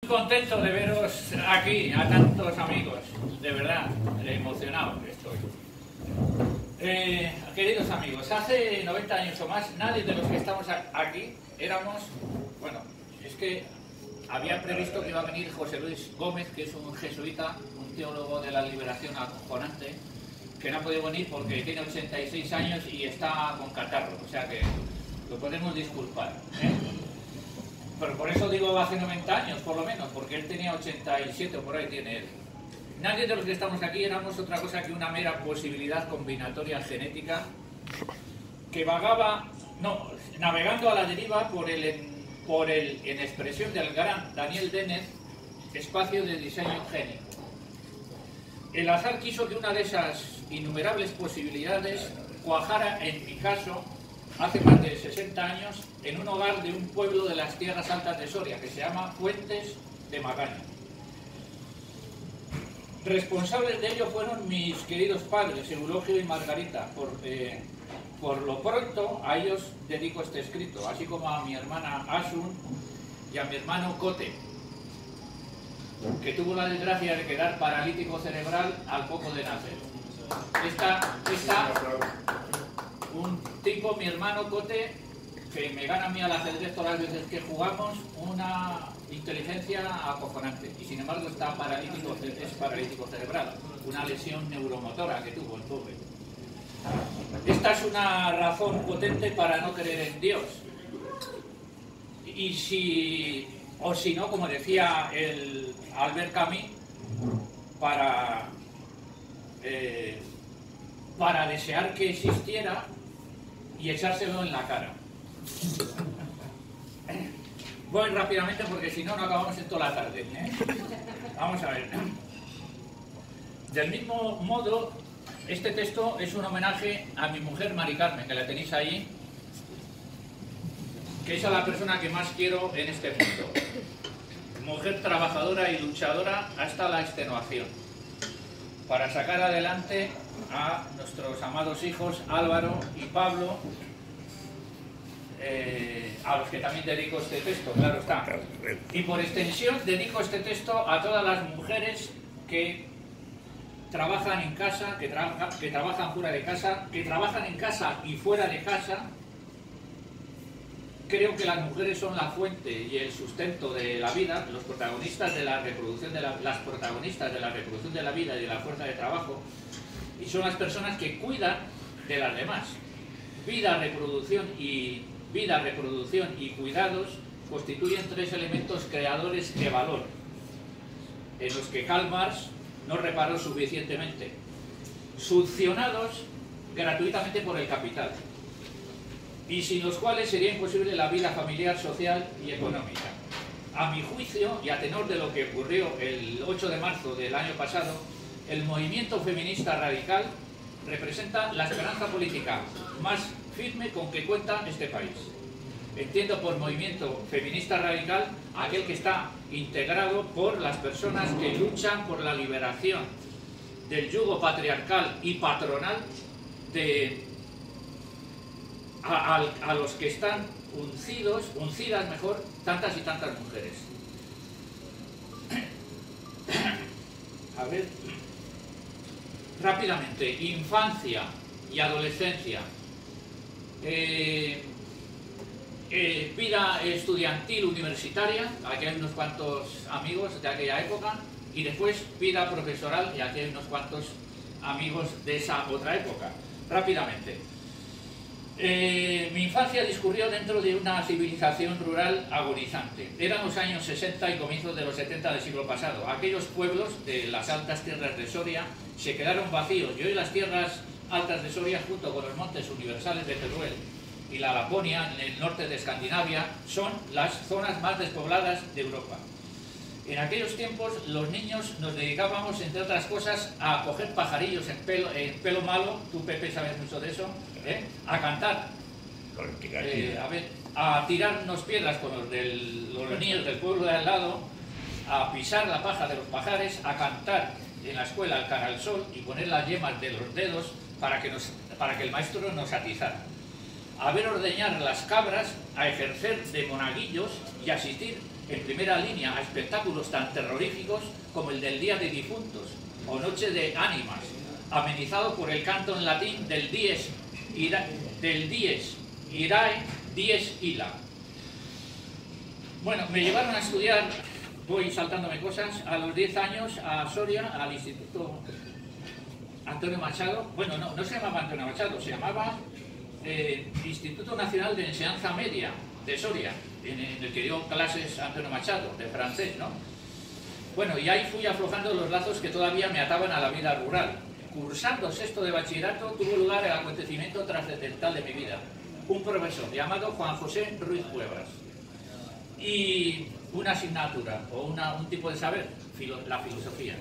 Contento de veros aquí, a tantos amigos, de verdad, emocionado que estoy. Queridos amigos, hace 90 años o más, nadie de los que estamos aquí éramos, bueno, es que había previsto que iba a venir José Luis Gómez, que es un jesuita, un teólogo de la liberación acojonante, que no ha podido venir porque tiene 86 años y está con catarro, o sea que lo podemos disculpar, ¿eh? Pero por eso digo hace 90 años, por lo menos, porque él tenía 87 o por ahí tiene él. Nadie de los que estamos aquí éramos otra cosa que una mera posibilidad combinatoria genética que vagaba, no, navegando a la deriva por el, en expresión del gran Daniel Dennett, espacio de diseño génico. El azar quiso que una de esas innumerables posibilidades cuajara, en mi caso, hace más de 60 años, en un hogar de un pueblo de las tierras altas de Soria, que se llama Fuentes de Magaña. Responsables de ello fueron mis queridos padres, Eulogio y Margarita. Por lo pronto, a ellos dedico este escrito, así como a mi hermana Asun y a mi hermano Cote, que tuvo la desgracia de quedar paralítico cerebral al poco de nacer. Un tipo, mi hermano Cote, que me gana a mí al ajedrez todas las veces que jugamos, una inteligencia acojonante, y sin embargo está paralítico, es paralítico cerebral, una lesión neuromotora que tuvo el pobre. Esta es una razón potente para no creer en Dios. Y si no, como decía el Albert Camus, para desear que existiera y echárselo en la cara. Voy rápidamente porque si no, no acabamos en toda la tarde, ¿eh? Vamos a ver. Del mismo modo, este texto es un homenaje a mi mujer Mari Carmen, que la tenéis ahí, que es a la persona que más quiero en este mundo. Mujer trabajadora y luchadora hasta la extenuación, para sacar adelante a nuestros amados hijos Álvaro y Pablo, a los que también dedico este texto, claro está. Y por extensión dedico este texto a todas las mujeres que trabajan en casa, que trabajan fuera de casa, que trabajan en casa y fuera de casa. Creo que las mujeres son la fuente y el sustento de la vida, los protagonistas de la reproducción las protagonistas de la reproducción de la vida y de la fuerza de trabajo, y son las personas que cuidan de las demás. Vida, reproducción y cuidados constituyen tres elementos creadores de valor, en los que Karl Marx no reparó suficientemente, succionados gratuitamente por el capital, y sin los cuales sería imposible la vida familiar, social y económica. A mi juicio, y a tenor de lo que ocurrió el 8 de marzo del año pasado, el movimiento feminista radical representa la esperanza política más firme con que cuenta este país. Entiendo por movimiento feminista radical aquel que está integrado por las personas que luchan por la liberación del yugo patriarcal y patronal a los que están uncidas mejor, tantas y tantas mujeres. A ver, rápidamente, infancia y adolescencia, vida estudiantil universitaria, aquí hay unos cuantos amigos de aquella época, y después vida profesoral, y aquí hay unos cuantos amigos de esa otra época. Rápidamente. Mi infancia discurrió dentro de una civilización rural agonizante. Eran los años 60 y comienzos de los 70 del siglo pasado. Aquellos pueblos de las altas tierras de Soria se quedaron vacíos, y hoy las tierras altas de Soria, junto con los montes universales de Teruel y la Laponia, en el norte de Escandinavia, son las zonas más despobladas de Europa. En aquellos tiempos los niños nos dedicábamos, entre otras cosas, a coger pajarillos en pelo malo, tú Pepe sabes mucho de eso, a cantar, a tirarnos piedras con los niños del pueblo de al lado, a pisar la paja de los pajares, a cantar en la escuela al cara al sol y poner las yemas de los dedos para que el maestro nos atizara. A ver ordeñar las cabras, a ejercer de monaguillos y asistir en primera línea a espectáculos tan terroríficos como el del Día de Difuntos o Noche de Ánimas, amenizado por el canto en latín del Dies Irae, Dies Illa. Bueno, me llevaron a estudiar, voy saltándome cosas, a los 10 años a Soria, al Instituto Antonio Machado. Bueno, no se llamaba Antonio Machado, se llamaba Instituto Nacional de Enseñanza Media de Soria, en el que dio clases Antonio Machado, de francés, ¿no? Bueno, y ahí fui aflojando los lazos que todavía me ataban a la vida rural. Cursando sexto de bachillerato tuvo lugar el acontecimiento trascendental de mi vida. Un profesor llamado Juan José Ruiz Cuevas. Y una asignatura, o un tipo de saber, la filosofía.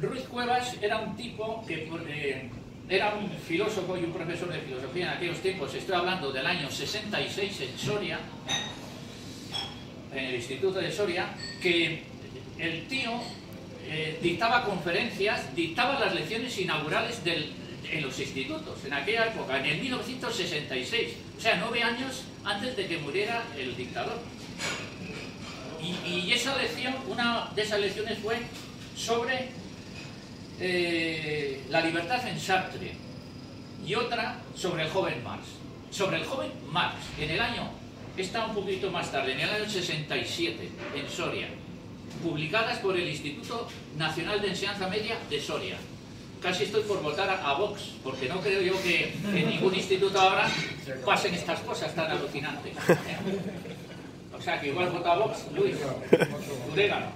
Ruiz Cuevas era un tipo que era un filósofo y un profesor de filosofía en aquellos tiempos. Estoy hablando del año 66 en Soria, en el Instituto de Soria, que el tío dictaba conferencias, dictaba las lecciones inaugurales en los institutos, en aquella época, en el 1966, o sea, 9 años antes de que muriera el dictador. Y esa lección, una de esas lecciones fue sobre la libertad en Sartre, y otra sobre el joven Marx. Sobre el joven Marx, en el año, está un poquito más tarde, en el año 67, en Soria, publicadas por el Instituto Nacional de Enseñanza Media de Soria. Casi estoy por votar a Vox, porque no creo yo que en ningún instituto ahora pasen estas cosas tan alucinantes. O sea, que igual vota a Vox, Luis, orégano.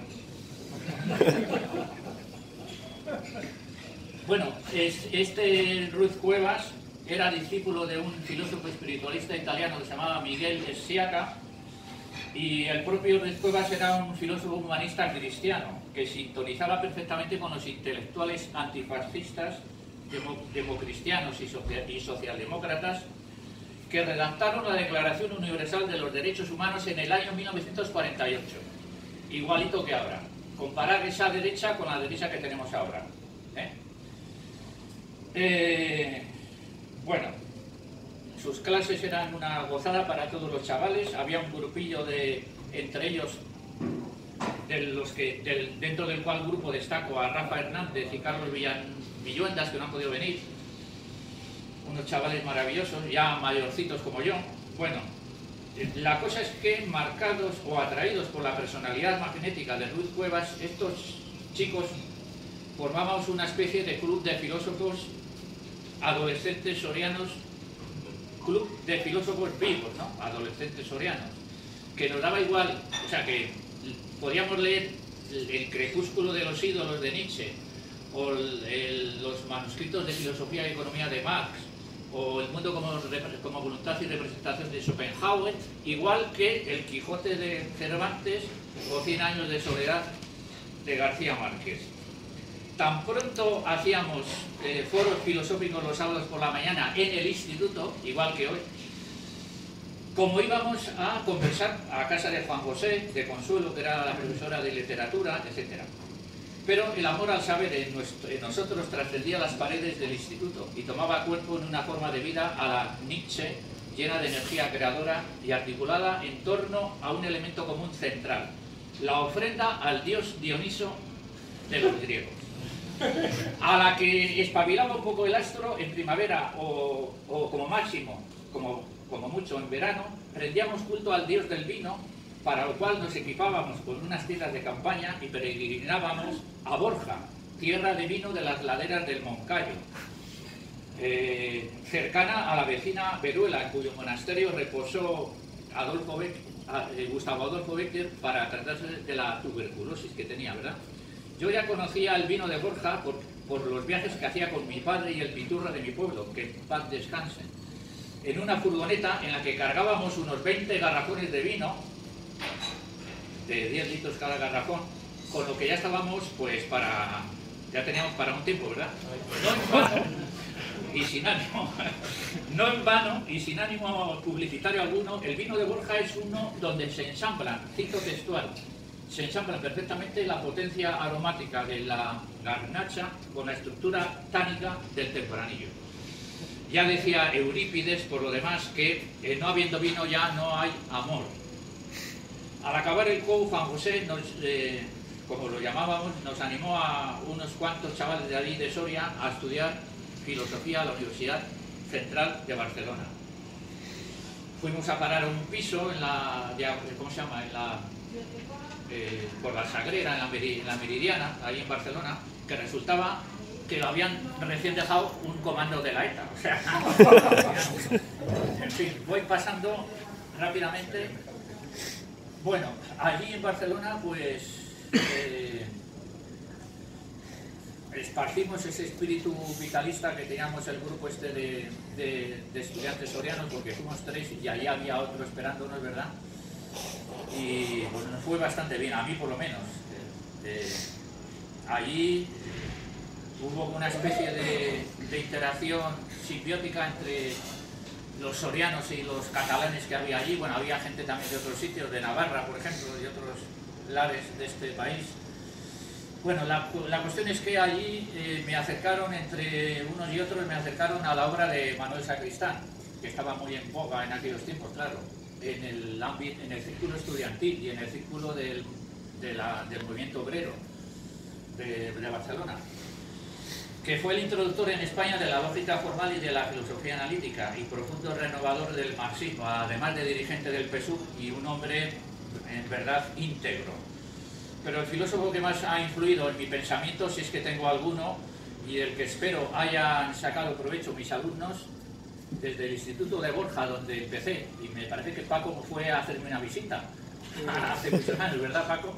Bueno, este Ruiz Cuevas era discípulo de un filósofo espiritualista italiano que se llamaba Miguel Sciacca, y el propio Ruiz Cuevas era un filósofo humanista cristiano que sintonizaba perfectamente con los intelectuales antifascistas, democristianos y socialdemócratas que redactaron la Declaración Universal de los Derechos Humanos en el año 1948, igualito que ahora. Comparar esa derecha con la derecha que tenemos ahora. Bueno, sus clases eran una gozada para todos los chavales. Había un grupillo entre ellos, dentro del cual grupo destaco a Rafa Hernández y Carlos Villuendas, que no han podido venir. Unos chavales maravillosos, ya mayorcitos como yo. Bueno, la cosa es que, marcados o atraídos por la personalidad magnética de Ruiz Cuevas, estos chicos formábamos una especie de club de filósofos adolescentes sorianos, club de filósofos vivos, ¿no? Adolescentes sorianos, que nos daba igual, o sea, que podíamos leer el Crepúsculo de los ídolos de Nietzsche, o los manuscritos de filosofía y economía de Marx, o El mundo como voluntad y representación de Schopenhauer, igual que El Quijote de Cervantes o 100 años de soledad de García Márquez. Tan pronto hacíamos foros filosóficos los sábados por la mañana en el instituto, igual que hoy, como íbamos a conversar a casa de Juan José, de Consuelo, que era la profesora de literatura, etc. Pero el amor al saber en nosotros trascendía las paredes del instituto y tomaba cuerpo en una forma de vida a la Nietzsche, llena de energía creadora y articulada en torno a un elemento común central, la ofrenda al dios Dioniso de los griegos, a la que espabilaba un poco el astro en primavera o como máximo, como mucho en verano, rendíamos culto al dios del vino, para lo cual nos equipábamos con unas tiendas de campaña y peregrinábamos a Borja, tierra de vino de las laderas del Moncayo, cercana a la vecina Veruela, en cuyo monasterio reposó Gustavo Adolfo Bécquer para tratarse de la tuberculosis que tenía, ¿verdad? Yo ya conocía el vino de Borja por los viajes que hacía con mi padre y el piturra de mi pueblo, que en paz descansen, en una furgoneta en la que cargábamos unos 20 garrafones de vino, de 10 litros cada garrafón, con lo que ya estábamos, pues, ya teníamos para un tiempo, ¿verdad? No en vano, y sin ánimo, no en vano, y sin ánimo publicitario alguno, el vino de Borja es uno donde se ensamblan, cito textual, se ensamblan perfectamente la potencia aromática de la garnacha con la estructura tánica del tempranillo. Ya decía Eurípides, por lo demás, que no habiendo vino ya no hay amor. Al acabar el COU, Juan José, como lo llamábamos, nos animó a unos cuantos chavales de allí de Soria a estudiar filosofía a la Universidad Central de Barcelona. Fuimos a parar a un piso en la, ¿cómo se llama? Por la Sagrera, en la Meridiana, ahí en Barcelona, que resultaba que lo habían recién dejado un comando de la ETA. O sea, en fin, voy pasando rápidamente. Bueno, allí en Barcelona, pues esparcimos ese espíritu vitalista que teníamos el grupo este de estudiantes sorianos, porque fuimos 3 y allí había otro esperándonos, ¿verdad? Y pues nos fue bastante bien, a mí por lo menos. Allí hubo una especie de interacción simbiótica entre los sorianos y los catalanes que había allí. Bueno, había gente también de otros sitios, de Navarra, por ejemplo, y otros lares de este país. Bueno, la cuestión es que allí me acercaron, entre unos y otros, me acercaron a la obra de Manuel Sacristán, que estaba muy en boga en aquellos tiempos, claro, en el círculo estudiantil y en el círculo del movimiento obrero de Barcelona, que fue el introductor en España de la lógica formal y de la filosofía analítica y profundo renovador del marxismo, además de dirigente del PSUV y un hombre en verdad íntegro. Pero el filósofo que más ha influido en mi pensamiento, si es que tengo alguno, y del que espero hayan sacado provecho mis alumnos, desde el Instituto de Borja, donde empecé, y me parece que Paco fue a hacerme una visita hace muchos años, ¿verdad, Paco?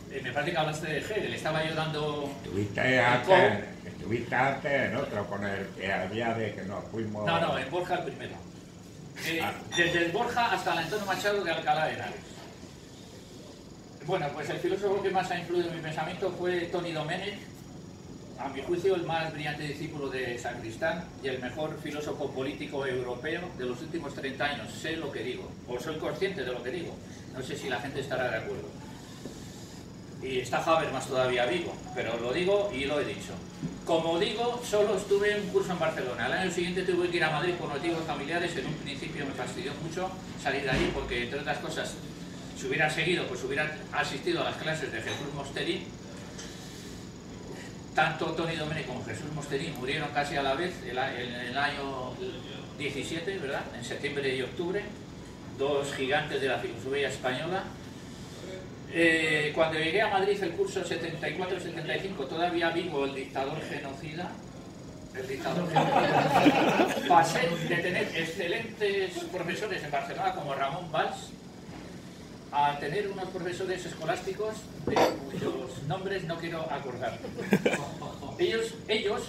Me parece que hablaste de Hegel, estaba yo dando... Estuviste antes en otro, con el que había de que nos fuimos... No, en Borja el primero. Desde el Borja hasta el Antonio Machado de Alcalá de Henares. Bueno, pues el filósofo que más ha influido en mi pensamiento fue Toni Domènech, a mi juicio el más brillante discípulo de Sacristán y el mejor filósofo político europeo de los últimos 30 años. Sé lo que digo, o soy consciente de lo que digo. No sé si la gente estará de acuerdo. Y está Habermas todavía vivo, pero lo digo y lo he dicho. Como digo, solo estuve en un curso en Barcelona. El año siguiente tuve que ir a Madrid por motivos familiares. En un principio me fastidió mucho salir de allí porque, entre otras cosas, si hubiera seguido, pues hubiera asistido a las clases de Jesús Mosterí. Tanto Toni Domènech como Jesús Mosterí murieron casi a la vez en el año 17, ¿verdad? En septiembre y octubre, dos gigantes de la filosofía española. Cuando llegué a Madrid el curso 74-75, todavía vivo el dictador genocida. Pasé de tener excelentes profesores en Barcelona como Ramón Valls a tener unos profesores escolásticos de cuyos nombres no quiero acordar. Ellos,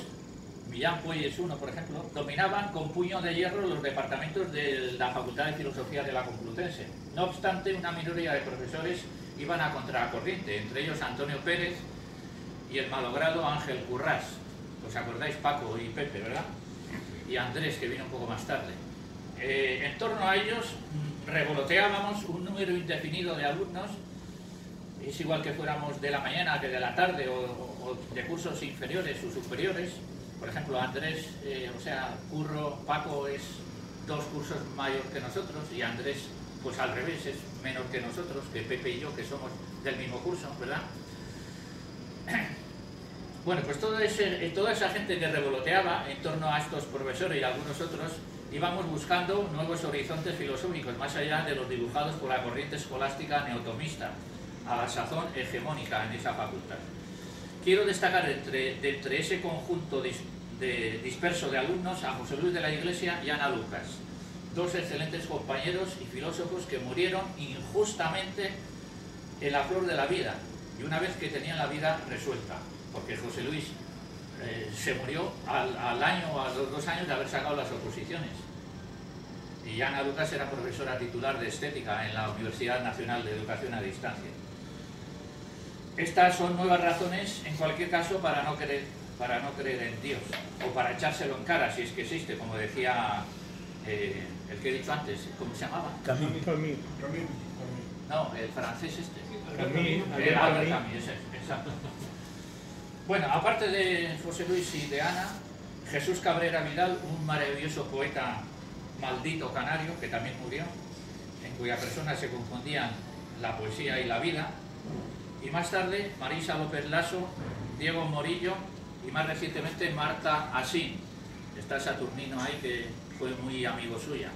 Millán Puelles uno, por ejemplo, dominaban con puño de hierro los departamentos de la Facultad de Filosofía de la Complutense. No obstante, una minoría de profesores iban a contracorriente, entre ellos Antonio Pérez y el malogrado Ángel Currás. ¿Os acordáis? Paco y Pepe, ¿verdad? Y Andrés, que vino un poco más tarde. En torno a ellos revoloteábamos un número indefinido de alumnos. Es igual que fuéramos de la mañana que de la tarde o de cursos inferiores o superiores. Por ejemplo, Andrés, Curro, Paco es 2 cursos mayor que nosotros y Andrés, pues al revés, es menor que nosotros, que Pepe y yo, que somos del mismo curso, ¿verdad? Bueno, pues toda esa gente que revoloteaba en torno a estos profesores y algunos otros, íbamos buscando nuevos horizontes filosóficos, más allá de los dibujados por la corriente escolástica neotomista, a la sazón hegemónica en esa facultad. Quiero destacar entre ese conjunto disperso de alumnos a José Luis de la Iglesia y Ana Lucas, 2 excelentes compañeros y filósofos que murieron injustamente en la flor de la vida, y una vez que tenían la vida resuelta, porque José Luis se murió al año o a los 2 años de haber sacado las oposiciones. Y Ana Lucas era profesora titular de estética en la Universidad Nacional de Educación a Distancia. Estas son nuevas razones, en cualquier caso, para no creer en Dios, o para echárselo en cara, si es que existe, como decía el que he dicho antes. ¿Cómo se llamaba? Camus. No, el francés este. Camus. Albert Camus, exacto. Bueno, aparte de José Luis y de Ana, Jesús Cabrera Vidal, un maravilloso poeta maldito canario, que también murió, en cuya persona se confundían la poesía y la vida. Y más tarde, Marisa López Lasso, Diego Morillo y más recientemente Marta Asín. Está Saturnino ahí, que fue muy amigo suya.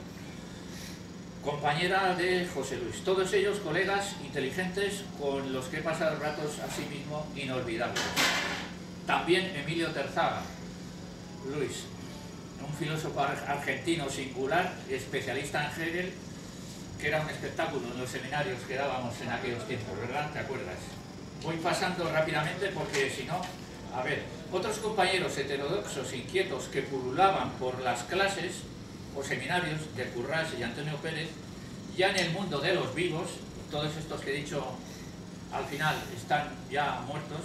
Compañera de José Luis. Todos ellos colegas inteligentes con los que he pasado ratos asimismo inolvidables. También Emilio Terzaga. Luis, un filósofo argentino singular, especialista en Hegel, que era un espectáculo en los seminarios que dábamos en aquellos tiempos, ¿verdad? ¿Te acuerdas? Voy pasando rápidamente porque si no... A ver, otros compañeros heterodoxos inquietos que pululaban por las clases o seminarios de Currás y Antonio Pérez, ya en el mundo de los vivos, todos estos que he dicho al final están ya muertos,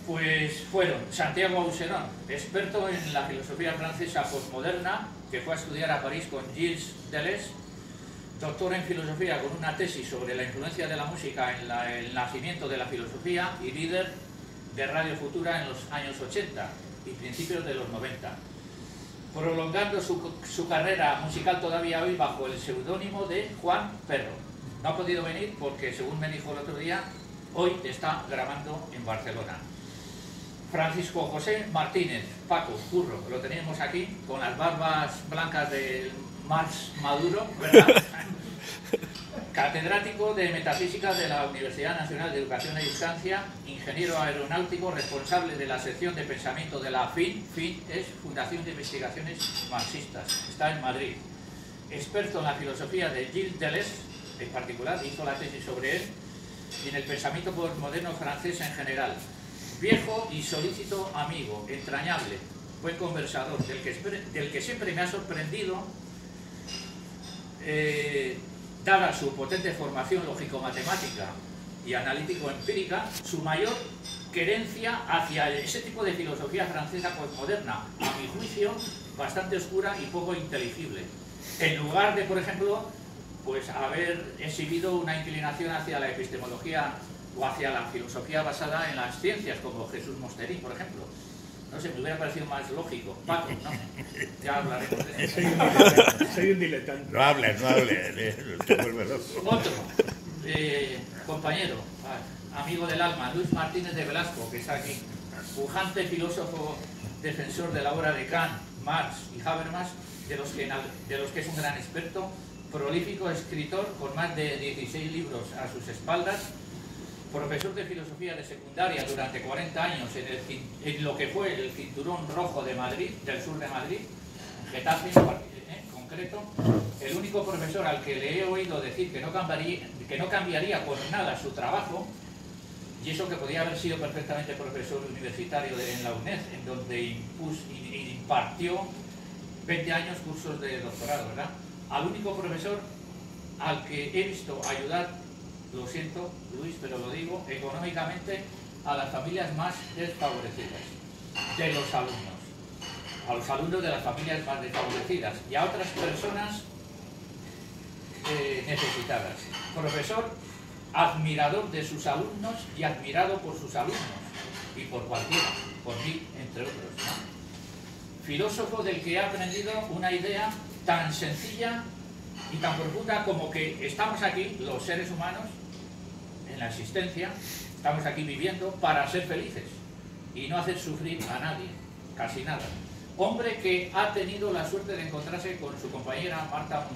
pues fueron Santiago Auserón, experto en la filosofía francesa postmoderna, que fue a estudiar a París con Gilles Deleuze, doctor en filosofía con una tesis sobre la influencia de la música en el nacimiento de la filosofía y líder de Radio Futura en los años 80 y principios de los 90, prolongando su carrera musical todavía hoy bajo el seudónimo de Juan Perro. No ha podido venir porque, según me dijo el otro día, hoy está grabando en Barcelona. Francisco José Martínez, Paco, Curro, lo teníamos aquí, con las barbas blancas del Marx Maduro, ¿verdad? Catedrático de Metafísica de la Universidad Nacional de Educación a Distancia, ingeniero aeronáutico, responsable de la sección de pensamiento de la FIN. FIN es Fundación de Investigaciones Marxistas, está en Madrid. Experto en la filosofía de Gilles Deleuze, en particular, hizo la tesis sobre él, y en el pensamiento postmoderno francés en general. Viejo y solícito amigo, entrañable, buen conversador, del que siempre me ha sorprendido, dada su potente formación lógico-matemática y analítico-empírica, su mayor querencia hacia ese tipo de filosofía francesa postmoderna, a mi juicio, bastante oscura y poco inteligible. En lugar de, por ejemplo, pues haber exhibido una inclinación hacia la epistemología o hacia la filosofía basada en las ciencias, como Jesús Mosterín, por ejemplo. No sé, me hubiera parecido más lógico. Paco, ¿no? Ya hablaremos de eso. Soy un diletante. No hables, te vuelve loco. Otro, compañero, amigo del alma, Luis Martínez de Velasco, que está aquí. Pujante filósofo, defensor de la obra de Kant, Marx y Habermas, de los que es un gran experto, prolífico escritor con más de 16 libros a sus espaldas, profesor de filosofía de secundaria durante 40 años en lo que fue el Cinturón Rojo de Madrid, del sur de Madrid, en Getafe en concreto, el único profesor al que le he oído decir que no cambiaría por nada su trabajo, y eso que podía haber sido perfectamente profesor universitario en la UNED, en donde impartió 20 años cursos de doctorado, ¿verdad? Al único profesor al que he visto ayudar, lo siento, Luis, pero lo digo, económicamente a las familias más desfavorecidas de los alumnos, a los alumnos de las familias más desfavorecidas y a otras personas necesitadas. Profesor admirador de sus alumnos y admirado por sus alumnos y por cualquiera, por mí, entre otros, ¿no? Filósofo del que he aprendido una idea tan sencilla y tan profunda como que estamos aquí, los seres humanos, en la existencia, estamos aquí viviendo para ser felices y no hacer sufrir a nadie, casi nada. Hombre que ha tenido la suerte de encontrarse con su compañera Marta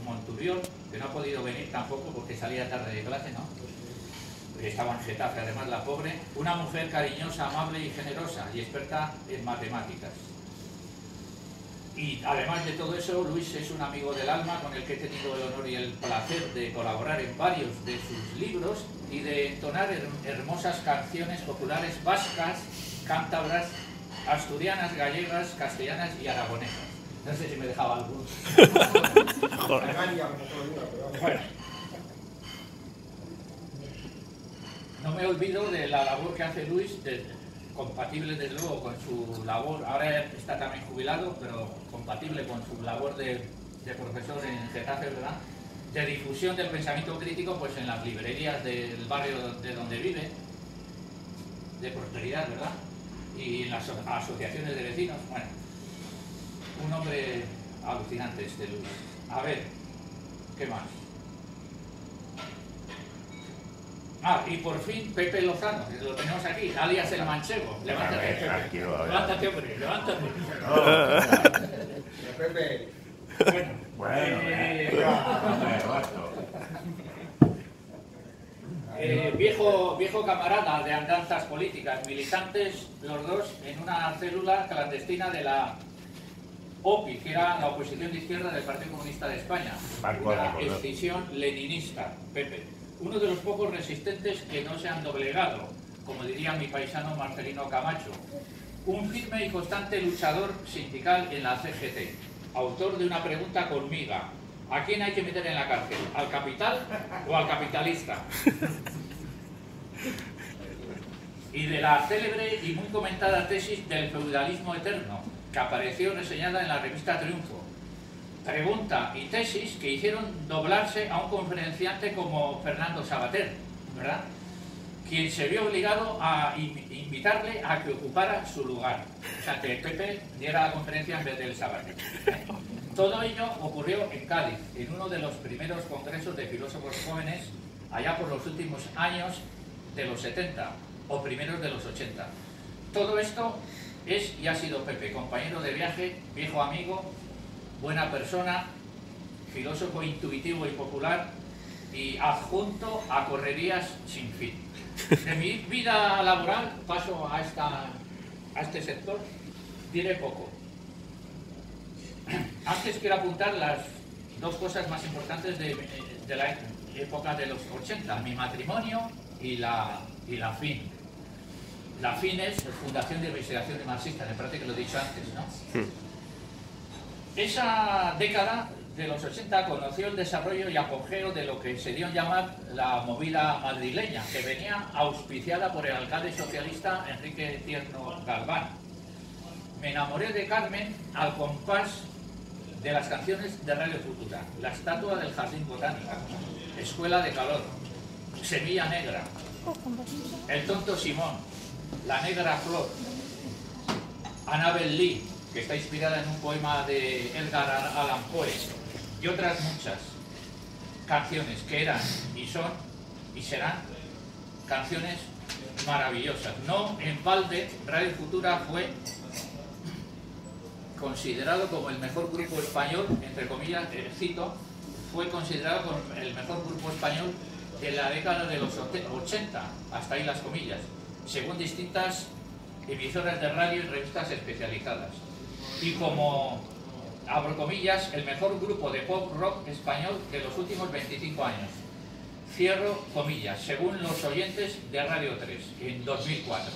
Monturiol, que no ha podido venir tampoco porque salía tarde de clase, ¿no? Porque estaba en Getafe, además la pobre, una mujer cariñosa, amable y generosa y experta en matemáticas. Y además de todo eso, Luis es un amigo del alma con el que he tenido el honor y el placer de colaborar en varios de sus libros y de entonar hermosas canciones populares vascas, cántabras, asturianas, gallegas, castellanas y aragonesas. No sé si me dejaba alguno. Bueno, no me olvido de la labor que hace Luis, compatible desde luego con su labor, ahora está también jubilado, pero compatible con su labor de profesor en Getafe, ¿verdad?, de difusión del pensamiento crítico pues en las librerías del barrio de donde vive, de Prosperidad, ¿verdad?, y en las asociaciones de vecinos. Bueno, un hombre alucinante este Luis. A ver, ¿qué más? Ah, y por fin Pepe Lozano, que lo tenemos aquí, alias el manchego. Levántate, Pepe. Levántate, hombre, levántate. Pepe. Bueno, viejo camarada de andanzas políticas, militantes los dos en una célula clandestina de la OPI, que era la oposición de izquierda del Partido Comunista de España, una escisión leninista, Pepe. Uno de los pocos resistentes que no se han doblegado, como diría mi paisano Marcelino Camacho. Un firme y constante luchador sindical en la CGT, autor de una pregunta conmigo: ¿a quién hay que meter en la cárcel? ¿Al capital o al capitalista? Y de la célebre y muy comentada tesis del feudalismo eterno, que apareció reseñada en la revista Triunfo. Pregunta y tesis que hicieron doblarse a un conferenciante como Fernando Savater, ¿verdad?, quien se vio obligado a invitarle a que ocupara su lugar. O sea, que Pepe diera la conferencia en vez del Savater. Todo ello ocurrió en Cádiz, en uno de los primeros congresos de filósofos jóvenes, allá por los últimos años de los 70 o primeros de los 80. Todo esto es y ha sido Pepe, compañero de viaje, viejo amigo, buena persona, filósofo intuitivo y popular y adjunto a correrías sin fin. De mi vida laboral paso a este sector, diré poco. Antes quiero apuntar las dos cosas más importantes de la época de los 80, mi matrimonio y la FIN. La FIN es Fundación de Investigación de Marxistas, me parece que lo he dicho antes, ¿no? Esa década de los 80 conoció el desarrollo y apogeo de lo que se dio a llamar la movida madrileña, que venía auspiciada por el alcalde socialista Enrique Tierno Galván. Me enamoré de Carmen al compás de las canciones de Radio Futura: La estatua del Jardín Botánico, Escuela de Calor, Semilla Negra, El tonto Simón, La negra flor, Annabel Lee, que está inspirada en un poema de Edgar Allan Poe, y otras muchas canciones que eran y son y serán canciones maravillosas. No en balde, Radio Futura fue considerado como el mejor grupo español, entre comillas, cito, fue considerado como el mejor grupo español de la década de los 80, hasta ahí las comillas, según distintas emisoras de radio y revistas especializadas. Y como, abro comillas, el mejor grupo de pop rock español de los últimos 25 años. Cierro comillas, según los oyentes de Radio 3, en 2004.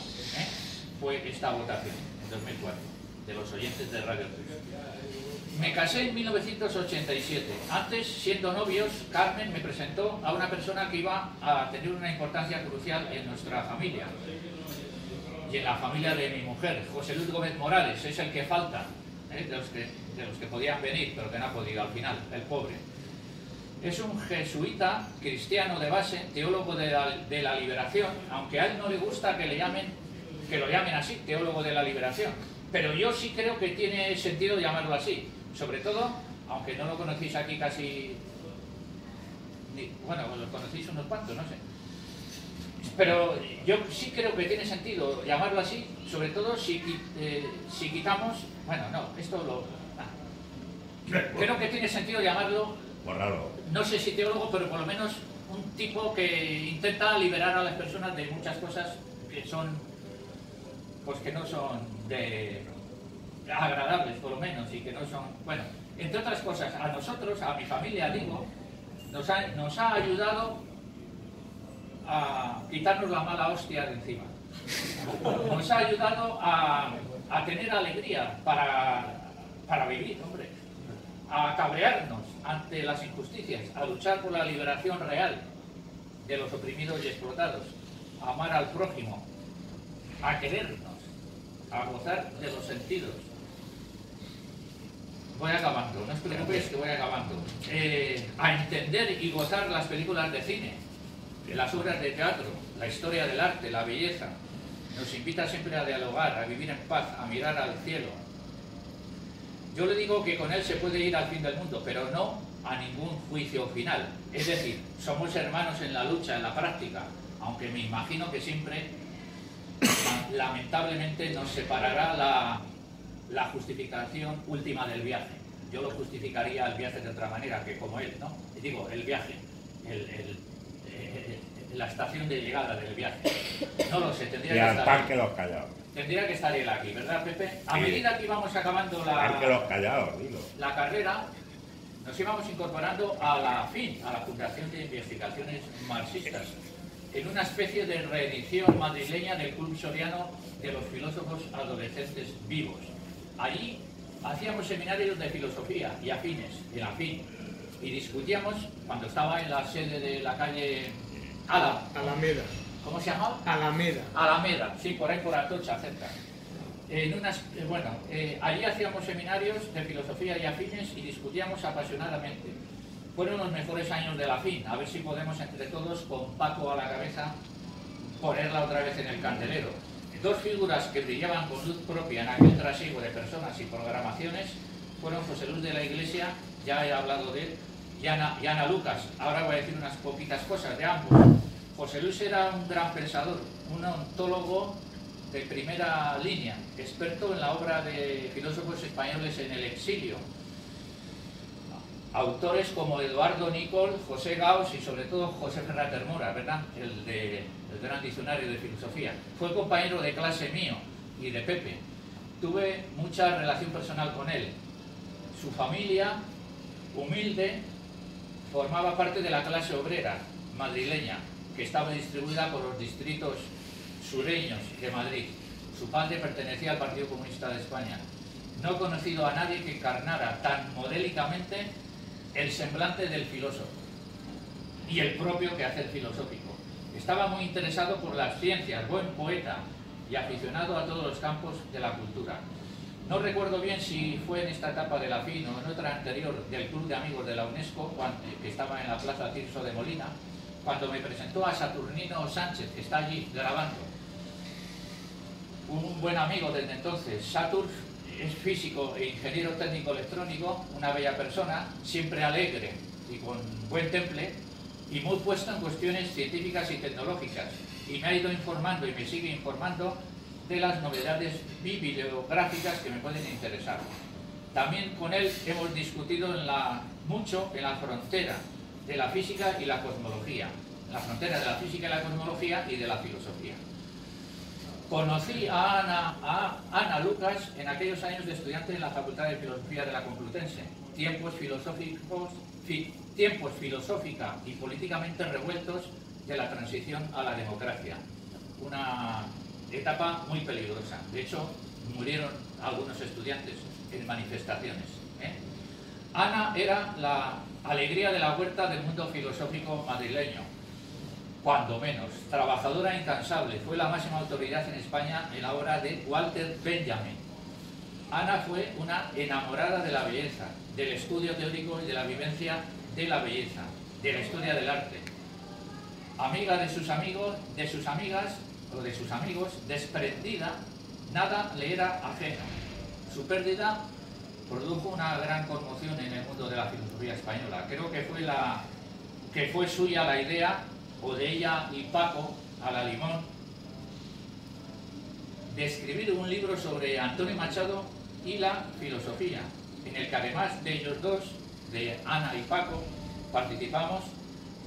Fue esta votación, en 2004, de los oyentes de Radio 3. Me casé en 1987. Antes, siendo novios, Carmen me presentó a una persona que iba a tener una importancia crucial en nuestra familia. Y en la familia de mi mujer, José Luis Gómez Morales, es el que falta, de los que podían venir, pero que no ha podido al final, el pobre. Es un jesuita cristiano de base, teólogo de la liberación, aunque a él no le gusta que lo llamen así, teólogo de la liberación. Pero yo sí creo que tiene sentido llamarlo así, sobre todo, aunque no lo conocéis aquí casi, bueno, lo conocéis unos cuantos, no sé. Pero yo sí creo que tiene sentido llamarlo así, sobre todo si quitamos... Bueno, no, esto lo... Creo que tiene sentido llamarlo... Borrarlo. No sé si teólogo, pero por lo menos un tipo que intenta liberar a las personas de muchas cosas que son... Pues que no son agradables, por lo menos, y que no son... Bueno, entre otras cosas, a nosotros, a mi familia, digo, nos ha ayudado a quitarnos la mala hostia de encima. Nos ha ayudado a tener alegría para vivir, hombre. A cabrearnos ante las injusticias, a luchar por la liberación real de los oprimidos y explotados, a amar al prójimo, a querernos, a gozar de los sentidos. Voy acabando, no os preocupéis que voy acabando. A entender y gozar las películas de cine, las obras de teatro, la historia del arte, la belleza. Nos invita siempre a dialogar, a vivir en paz, a mirar al cielo. Yo le digo que con él se puede ir al fin del mundo, pero no a ningún juicio final. Es decir, somos hermanos en la lucha, en la práctica, aunque me imagino que siempre, lamentablemente, nos separará la justificación última del viaje. Yo lo justificaría el viaje de otra manera que como él, ¿no? Digo, el viaje, la estación de llegada del viaje. No lo sé, tendría que estar. Parque Los Callados. Tendría que estar él aquí, ¿verdad, Pepe? A Sí. medida que íbamos acabando Parque Los Callados, dilo. la carrera, nos íbamos incorporando a la FIN, a la Fundación de Investigaciones Marxistas, en una especie de reedición madrileña del Club Soriano de los Filósofos Adolescentes Vivos. Allí hacíamos seminarios de filosofía y afines, en la FIN, y discutíamos, cuando estaba en la sede de la calle Alameda. ¿Cómo se llamaba? Alameda. Alameda, sí, por ahí por Atocha, cerca. Allí hacíamos seminarios de filosofía y afines y discutíamos apasionadamente. Fueron los mejores años de la FIN, a ver si podemos entre todos, con Paco a la cabeza, ponerla otra vez en el candelero. Dos figuras que brillaban con luz propia en aquel trasiego de personas y programaciones fueron José Luis de la Iglesia, ya he hablado de él, y Ana Lucas. Ahora voy a decir unas poquitas cosas de ambos. José Luis era un gran pensador, un ontólogo de primera línea, experto en la obra de filósofos españoles en el exilio. Autores como Eduardo Nicol, José Gauss y sobre todo José Ferrater Mora, ¿verdad? El gran diccionario de filosofía. Fue compañero de clase mío y de Pepe. Tuve mucha relación personal con él. Su familia, humilde, formaba parte de la clase obrera madrileña, que estaba distribuida por los distritos sureños de Madrid. Su padre pertenecía al Partido Comunista de España. No he conocido a nadie que encarnara tan modélicamente el semblante del filósofo y el propio quehacer filosófico. Estaba muy interesado por las ciencias, buen poeta y aficionado a todos los campos de la cultura. No recuerdo bien si fue en esta etapa de la FIN o en otra anterior del Club de Amigos de la UNESCO, que estaba en la Plaza Tirso de Molina, cuando me presentó a Saturnino Sánchez, que está allí grabando. Un buen amigo desde entonces. Satur es físico e ingeniero técnico electrónico, una bella persona, siempre alegre y con buen temple, y muy puesto en cuestiones científicas y tecnológicas. Y me ha ido informando y me sigue informando de las novedades bibliográficas que me pueden interesar. También con él hemos discutido mucho en la frontera de la física y la cosmología, la frontera de la física y la cosmología y de la filosofía. Conocí a Ana Lucas en aquellos años de estudiante en la Facultad de Filosofía de la Complutense, tiempos filosófica y políticamente revueltos de la transición a la democracia. Una etapa muy peligrosa. De hecho, murieron algunos estudiantes en manifestaciones. Ana era la alegría de la huerta del mundo filosófico madrileño, cuando menos. Trabajadora incansable, fue la máxima autoridad en España en la obra de Walter Benjamin. Ana fue una enamorada de la belleza, del estudio teórico y de la vivencia de la belleza, de la historia del arte. Amiga de sus amigos, de sus amigas o de sus amigos, desprendida, nada le era ajeno. Su pérdida produjo una gran conmoción en el mundo de la filosofía española. Creo que fue suya la idea, o de ella y Paco, a la limón, de escribir un libro sobre Antonio Machado y la filosofía, en el que además de ellos dos, de Ana y Paco, participamos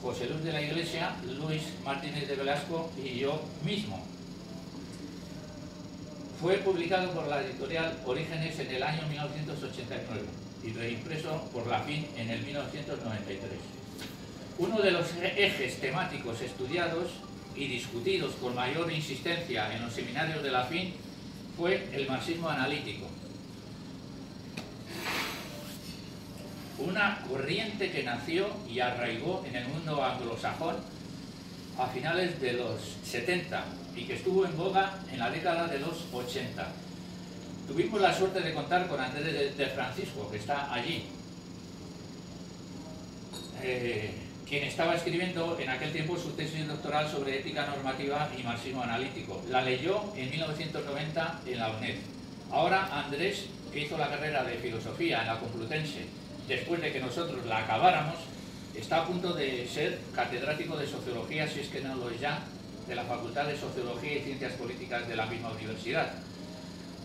José Luis de la Iglesia, Luis Martínez de Velasco y yo mismo. Fue publicado por la editorial Orígenes en el año 1989 y reimpreso por la FIN en el 1993. Uno de los ejes temáticos estudiados y discutidos con mayor insistencia en los seminarios de la FIN fue el marxismo analítico. Una corriente que nació y arraigó en el mundo anglosajón a finales de los 70 y que estuvo en boga en la década de los 80. Tuvimos la suerte de contar con Andrés de Francisco, que está allí, quien estaba escribiendo en aquel tiempo su tesis doctoral sobre ética normativa y marxismo analítico. La leyó en 1990 en la UNED. Ahora Andrés, que hizo la carrera de filosofía en la Complutense después de que nosotros la acabáramos, está a punto de ser catedrático de Sociología, si es que no lo es ya, de la Facultad de Sociología y Ciencias Políticas de la misma universidad.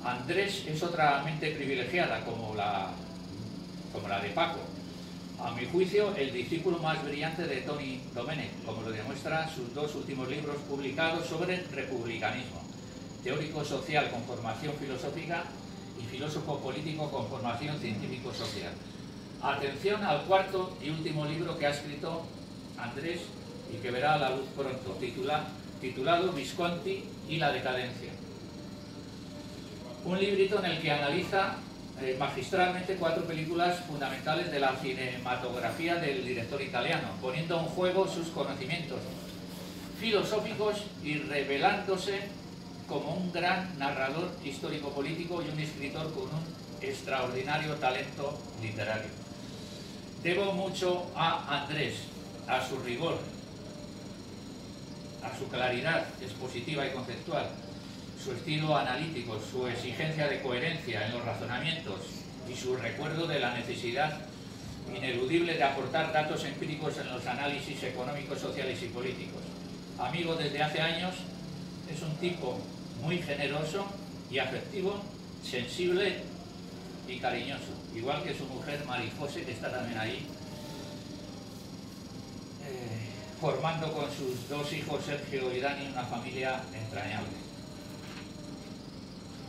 Andrés es otra mente privilegiada, como la de Paco. A mi juicio, el discípulo más brillante de Toni Domènech, como lo demuestra sus dos últimos libros publicados sobre republicanismo. Teórico social con formación filosófica y filósofo político con formación científico-social. Atención al cuarto y último libro que ha escrito Andrés y que verá la luz pronto, titulado Visconti y la decadencia. Un librito en el que analiza magistralmente 4 películas fundamentales de la cinematografía del director italiano, poniendo en juego sus conocimientos filosóficos y revelándose como un gran narrador histórico-político y un escritor con un extraordinario talento literario. Debo mucho a Andrés, a su rigor, a su claridad expositiva y conceptual, su estilo analítico, su exigencia de coherencia en los razonamientos y su recuerdo de la necesidad ineludible de aportar datos empíricos en los análisis económicos, sociales y políticos. Amigo desde hace años, es un tipo muy generoso y afectivo, sensible y cariñoso, igual que su mujer Marijose, que está también ahí, formando con sus 2 hijos, Sergio y Dani, una familia entrañable.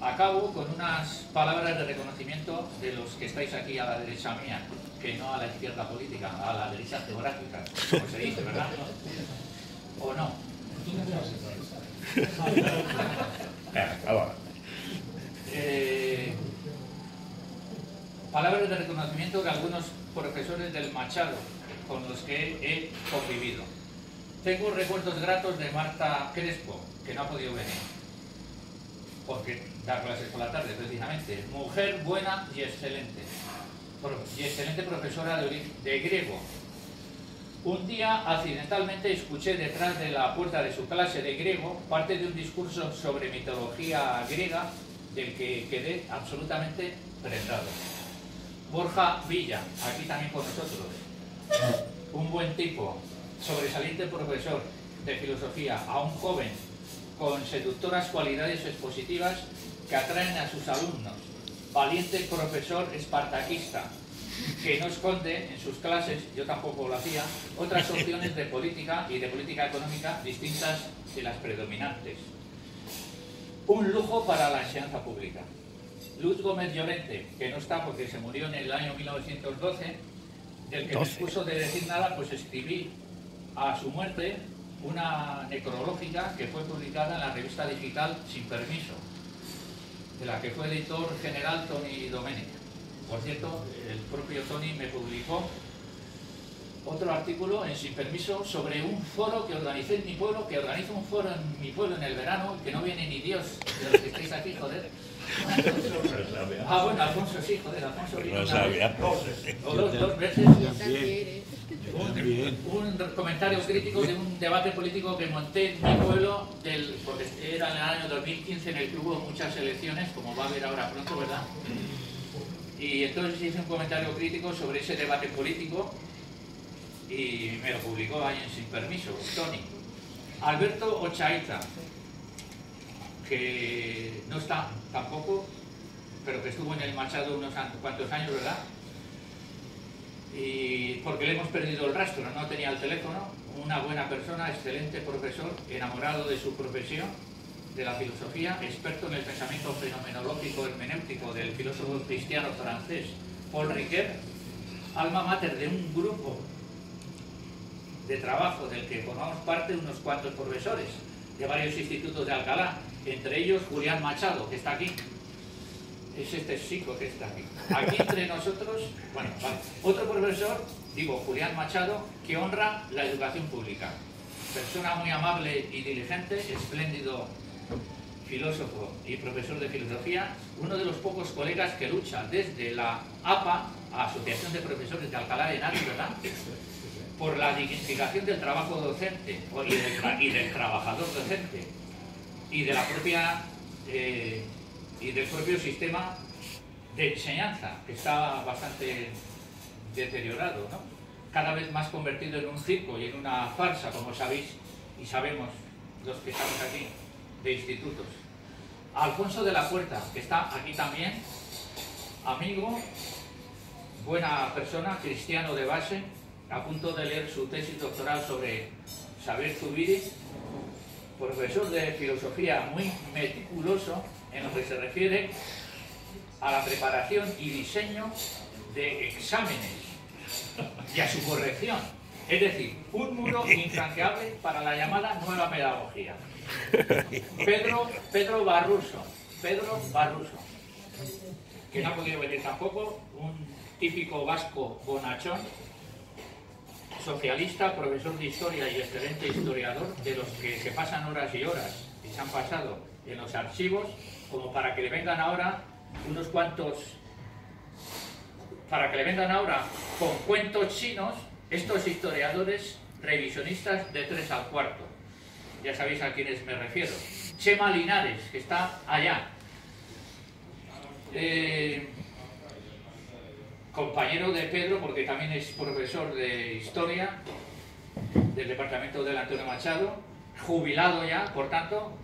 Acabo con unas palabras de reconocimiento de los que estáis aquí a la derecha mía, que no a la izquierda política, a la derecha geográfica, como se dice, ¿verdad? ¿O no? Palabras de reconocimiento de algunos profesores del Machado con los que he convivido. Tengo recuerdos gratos de Marta Crespo, que no ha podido venir porque da clases por la tarde precisamente. Mujer buena y excelente profesora de griego. Un día accidentalmente escuché detrás de la puerta de su clase de griego parte de un discurso sobre mitología griega del que quedé absolutamente prendado. Borja Villa, aquí también con nosotros, un buen tipo, sobresaliente profesor de filosofía, a un joven con seductoras cualidades expositivas que atraen a sus alumnos, valiente profesor espartaquista, que no esconde en sus clases, yo tampoco lo hacía, otras opciones de política y de política económica distintas de las predominantes. Un lujo para la enseñanza pública. Luz Gómez Llorente, que no está porque se murió en el año 1912, del que me expuso de decir nada, pues escribí a su muerte una necrológica que fue publicada en la revista digital Sin Permiso, de la que fue editor general Toni Domènech. Por cierto, el propio Toni me publicó otro artículo en Sin Permiso sobre un foro que organicé en mi pueblo, que organizo un foro en mi pueblo en el verano, que no viene ni Dios de los que estáis aquí, joder. Ah, bueno, Alfonso sí, joder, Alfonso vino dos veces. Un comentario crítico de un debate político que monté en mi pueblo, porque era en el año 2015 en el que hubo muchas elecciones, como va a haber ahora pronto, ¿verdad? Y entonces hice un comentario crítico sobre ese debate político y me lo publicó ahí en Sin Permiso, Toni. Alberto Ochaíza, que no está tampoco, pero que estuvo en el Machado unos cuantos años, ¿verdad? Y porque le hemos perdido el rastro, no tenía el teléfono, una buena persona, excelente profesor, enamorado de su profesión, de la filosofía, experto en el pensamiento fenomenológico hermenéutico del filósofo cristiano francés Paul Ricoeur, alma mater de un grupo de trabajo del que formamos parte unos cuantos profesores de varios institutos de Alcalá, entre ellos Julián Machado, que está aquí. Es este chico que está aquí. Aquí entre nosotros, bueno, vale. Otro profesor, digo Julián Machado, que honra la educación pública. Persona muy amable y diligente, espléndido filósofo y profesor de filosofía, uno de los pocos colegas que lucha desde la APA, Asociación de Profesores de Alcalá de Henares, ¿verdad?, por la dignificación del trabajo docente y del trabajador docente y de la propia y del propio sistema de enseñanza, que está bastante deteriorado, ¿no? Cada vez más convertido en un circo y en una farsa, como sabéis y sabemos los que estamos aquí, de institutos. Alfonso de la Puerta, que está aquí también, amigo, buena persona, cristiano de base, a punto de leer su tesis doctoral sobre Saber Zubiri, profesor de filosofía muy meticuloso en lo que se refiere a la preparación y diseño de exámenes y a su corrección. Es decir, un muro infranqueable para la llamada nueva pedagogía. Pedro Barruso, que no ha podido venir tampoco, un típico vasco bonachón, socialista, profesor de historia y excelente historiador, de los que se pasan horas y horas y se han pasado en los archivos, como para que le vengan ahora unos cuantos, para que le vengan ahora con cuentos chinos estos historiadores revisionistas de 3 al cuarto. Ya sabéis a quiénes me refiero. Chema Linares, que está allá. Compañero de Pedro, porque también es profesor de historia del departamento del Antonio Machado, jubilado ya, por tanto,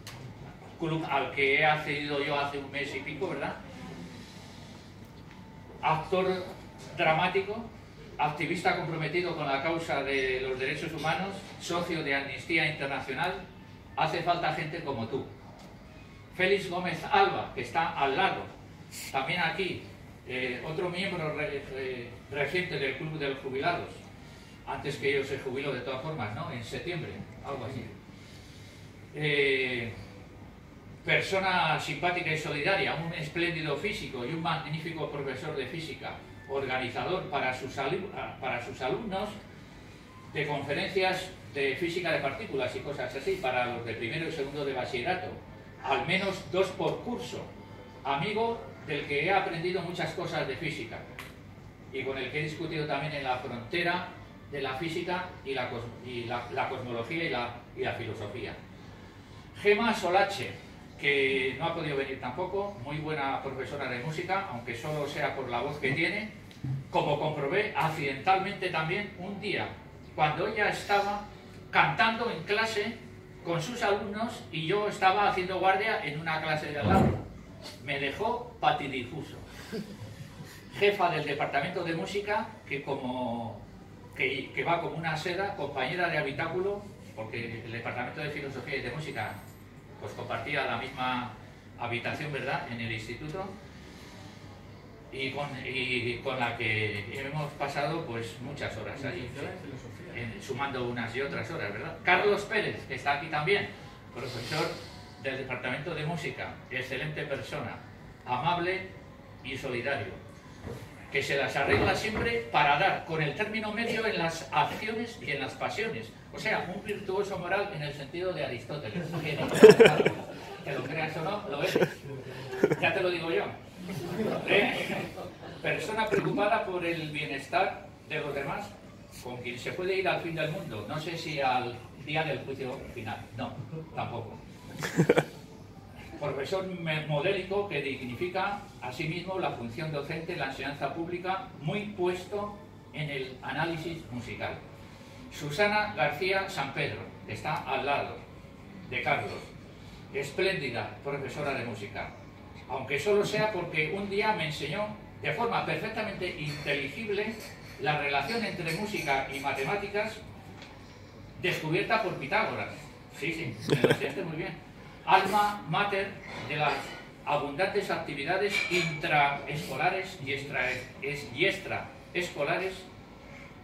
club al que he accedido yo hace un mes y pico, ¿verdad? Actor dramático, activista comprometido con la causa de los derechos humanos, socio de Amnistía Internacional. Hace falta gente como tú. Félix Gómez Alba, que está al lado, también aquí, otro miembro reciente del Club de los Jubilados, antes que yo se jubiló de todas formas, ¿no? En septiembre, algo así. Persona simpática y solidaria, un espléndido físico y un magnífico profesor de física, organizador para sus alumnos de conferencias de física de partículas y cosas así, para los de primero y segundo de bachillerato, al menos 2 por curso, amigo del que he aprendido muchas cosas de física y con el que he discutido también en la frontera de la física y la cosmología y la filosofía. Gema Solache, que no ha podido venir tampoco, muy buena profesora de música, aunque solo sea por la voz que tiene, como comprobé accidentalmente también un día, cuando ella estaba cantando en clase con sus alumnos y yo estaba haciendo guardia en una clase de al lado. Me dejó patidifuso. Jefa del departamento de música, que va como una seda, compañera de habitáculo, porque el departamento de filosofía y de música pues compartía la misma habitación, ¿verdad?, en el instituto, y con la que hemos pasado pues muchas horas allí, sumando unas y otras horas, ¿verdad? Carlos Pérez, que está aquí también, profesor del departamento de música, excelente persona, amable y solidario, que se las arregla siempre para dar con el término medio en las acciones y en las pasiones. O sea, un virtuoso moral en el sentido de Aristóteles. Que lo creas o no, lo eres. Ya te lo digo yo. Persona preocupada por el bienestar de los demás, con quien se puede ir al fin del mundo. No sé si al día del juicio final. No, tampoco. Profesor modélico que dignifica asimismo la función docente en la enseñanza pública, muy puesto en el análisis musical. Susana García San Pedro, que está al lado de Carlos, espléndida profesora de música, aunque solo sea porque un día me enseñó de forma perfectamente inteligible la relación entre música y matemáticas descubierta por Pitágoras. Sí, me lo enseñaste muy bien. Alma mater de las abundantes actividades intraescolares y extraescolares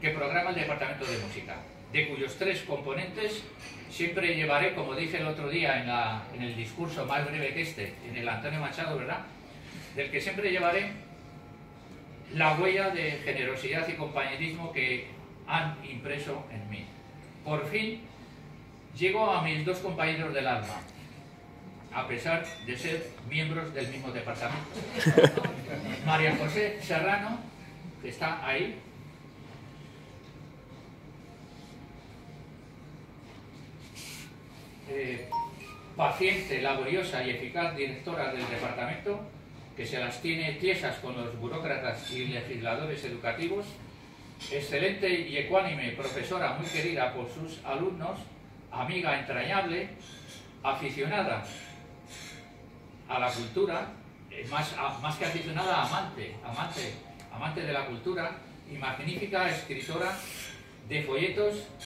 que programa el Departamento de Música, de cuyos 3 componentes siempre llevaré, como dije el otro día en el discurso más breve que este, en el Antonio Machado, ¿verdad?, del que siempre llevaré la huella de generosidad y compañerismo que han impreso en mí. Por fin llego a mis 2 compañeros del alma, a pesar de ser miembros del mismo departamento. María José Serrano, que está ahí, paciente, laboriosa y eficaz directora del departamento, que se las tiene tiesas con los burócratas y legisladores educativos, excelente y ecuánime profesora muy querida por sus alumnos, amiga entrañable, aficionada a la cultura, más que aficionada, amante de la cultura y magnífica escritora de folletos